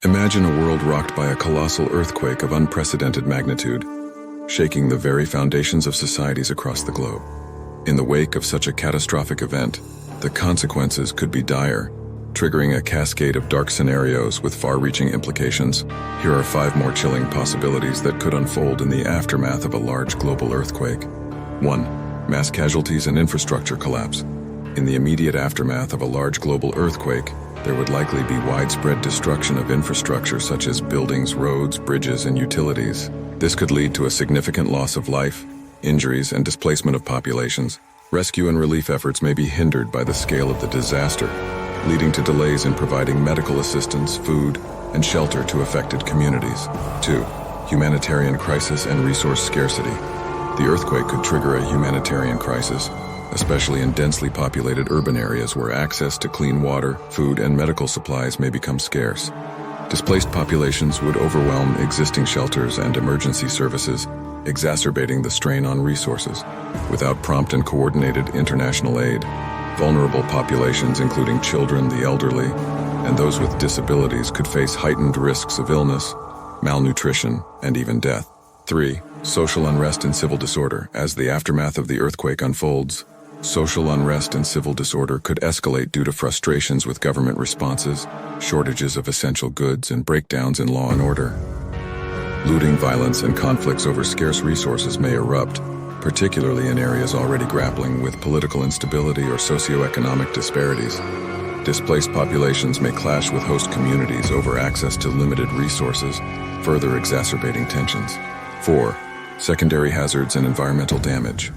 Imagine a world rocked by a colossal earthquake of unprecedented magnitude, shaking the very foundations of societies across the globe. In the wake of such a catastrophic event, the consequences could be dire, triggering a cascade of dark scenarios with far-reaching implications. Here are 5 more chilling possibilities that could unfold in the aftermath of a large global earthquake. 1. Mass casualties and infrastructure collapse. In the immediate aftermath of a large global earthquake, there would likely be widespread destruction of infrastructure such as buildings, roads, bridges, and utilities. This could lead to a significant loss of life, injuries, and displacement of populations. Rescue and relief efforts may be hindered by the scale of the disaster, leading to delays in providing medical assistance, food, and shelter to affected communities. 2. Humanitarian crisis and resource scarcity. The earthquake could trigger a humanitarian crisis, especially in densely populated urban areas where access to clean water, food, and medical supplies may become scarce. Displaced populations would overwhelm existing shelters and emergency services, exacerbating the strain on resources. Without prompt and coordinated international aid, vulnerable populations including children, the elderly, and those with disabilities could face heightened risks of illness, malnutrition, and even death. 3. Social unrest and civil disorder. As the aftermath of the earthquake unfolds, social unrest and civil disorder could escalate due to frustrations with government responses, shortages of essential goods, and breakdowns in law and order. Looting, violence, and conflicts over scarce resources may erupt, particularly in areas already grappling with political instability or socioeconomic disparities. Displaced populations may clash with host communities over access to limited resources, further exacerbating tensions. 4. Secondary hazards and environmental damage.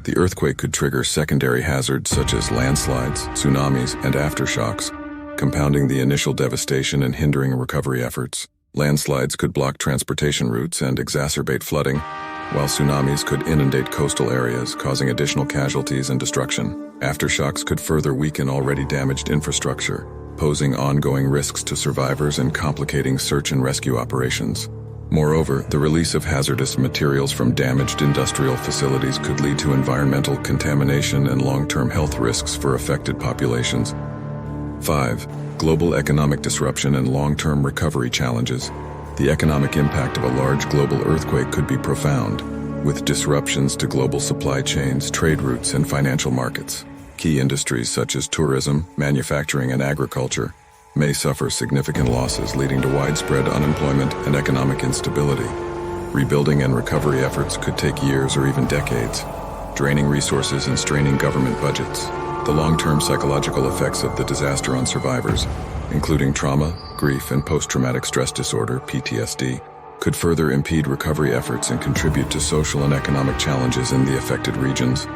The earthquake could trigger secondary hazards such as landslides, tsunamis, and aftershocks, compounding the initial devastation and hindering recovery efforts. Landslides could block transportation routes and exacerbate flooding, while tsunamis could inundate coastal areas, causing additional casualties and destruction. Aftershocks could further weaken already damaged infrastructure, posing ongoing risks to survivors and complicating search and rescue operations. Moreover, the release of hazardous materials from damaged industrial facilities could lead to environmental contamination and long-term health risks for affected populations. 5. Global economic disruption and long-term recovery challenges. The economic impact of a large global earthquake could be profound, with disruptions to global supply chains, trade routes, and financial markets. Key industries such as tourism, manufacturing, and agriculture may suffer significant losses, leading to widespread unemployment and economic instability. Rebuilding and recovery efforts could take years or even decades, draining resources and straining government budgets. The long-term psychological effects of the disaster on survivors, including trauma, grief, and post-traumatic stress disorder, PTSD, could further impede recovery efforts and contribute to social and economic challenges in the affected regions.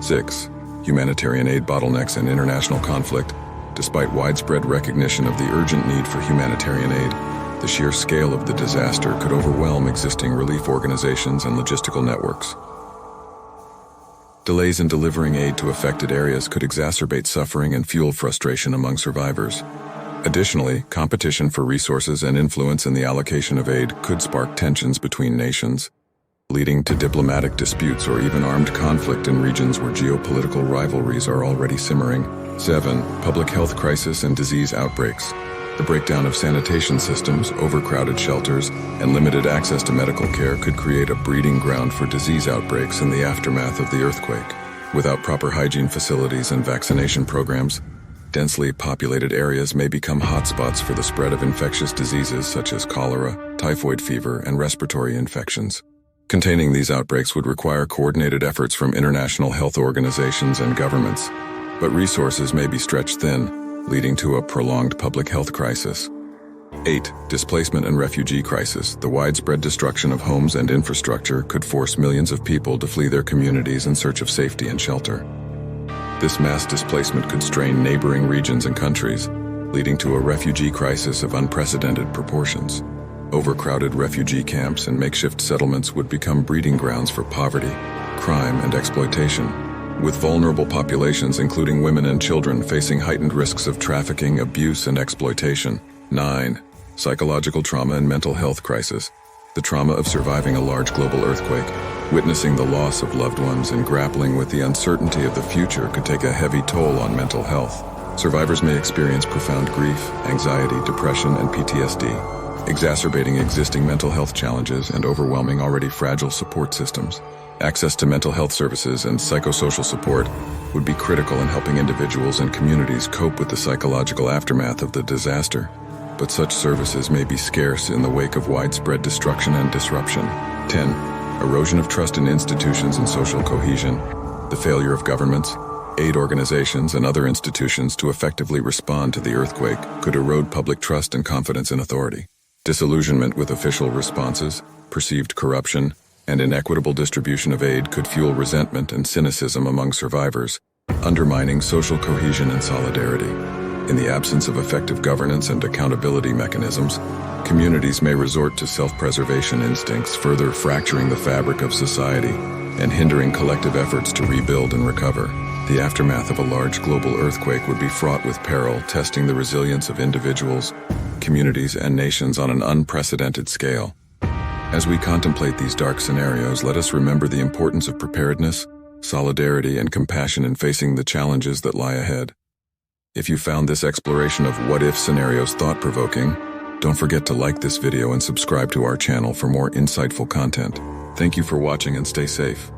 6. Humanitarian aid bottlenecks and international conflict. Despite widespread recognition of the urgent need for humanitarian aid, the sheer scale of the disaster could overwhelm existing relief organizations and logistical networks. Delays in delivering aid to affected areas could exacerbate suffering and fuel frustration among survivors. Additionally, competition for resources and influence in the allocation of aid could spark tensions between nations, leading to diplomatic disputes or even armed conflict in regions where geopolitical rivalries are already simmering. 7. Public health crisis and disease outbreaks. The breakdown of sanitation systems, overcrowded shelters, and limited access to medical care could create a breeding ground for disease outbreaks in the aftermath of the earthquake. Without proper hygiene facilities and vaccination programs, densely populated areas may become hotspots for the spread of infectious diseases such as cholera, typhoid fever, and respiratory infections. Containing these outbreaks would require coordinated efforts from international health organizations and governments, but resources may be stretched thin, leading to a prolonged public health crisis. 8. Displacement and refugee crisis. The widespread destruction of homes and infrastructure could force millions of people to flee their communities in search of safety and shelter. This mass displacement could strain neighboring regions and countries, leading to a refugee crisis of unprecedented proportions. Overcrowded refugee camps and makeshift settlements would become breeding grounds for poverty, crime, and exploitation, with vulnerable populations including women and children facing heightened risks of trafficking, abuse, and exploitation. 9. Psychological trauma and mental health crisis. The trauma of surviving a large global earthquake, witnessing the loss of loved ones, and grappling with the uncertainty of the future could take a heavy toll on mental health. Survivors may experience profound grief, anxiety, depression, and PTSD, exacerbating existing mental health challenges and overwhelming already fragile support systems. Access to mental health services and psychosocial support would be critical in helping individuals and communities cope with the psychological aftermath of the disaster, but such services may be scarce in the wake of widespread destruction and disruption. 10. Erosion of trust in institutions and social cohesion. The failure of governments, aid organizations, and other institutions to effectively respond to the earthquake could erode public trust and confidence in authority. Disillusionment with official responses, perceived corruption, and inequitable distribution of aid could fuel resentment and cynicism among survivors, undermining social cohesion and solidarity. In the absence of effective governance and accountability mechanisms, communities may resort to self-preservation instincts, further fracturing the fabric of society and hindering collective efforts to rebuild and recover. The aftermath of a large global earthquake would be fraught with peril, testing the resilience of individuals, communities, and nations on an unprecedented scale. As we contemplate these dark scenarios, let us remember the importance of preparedness, solidarity, and compassion in facing the challenges that lie ahead. If you found this exploration of what-if scenarios thought-provoking, don't forget to like this video and subscribe to our channel for more insightful content. Thank you for watching and stay safe.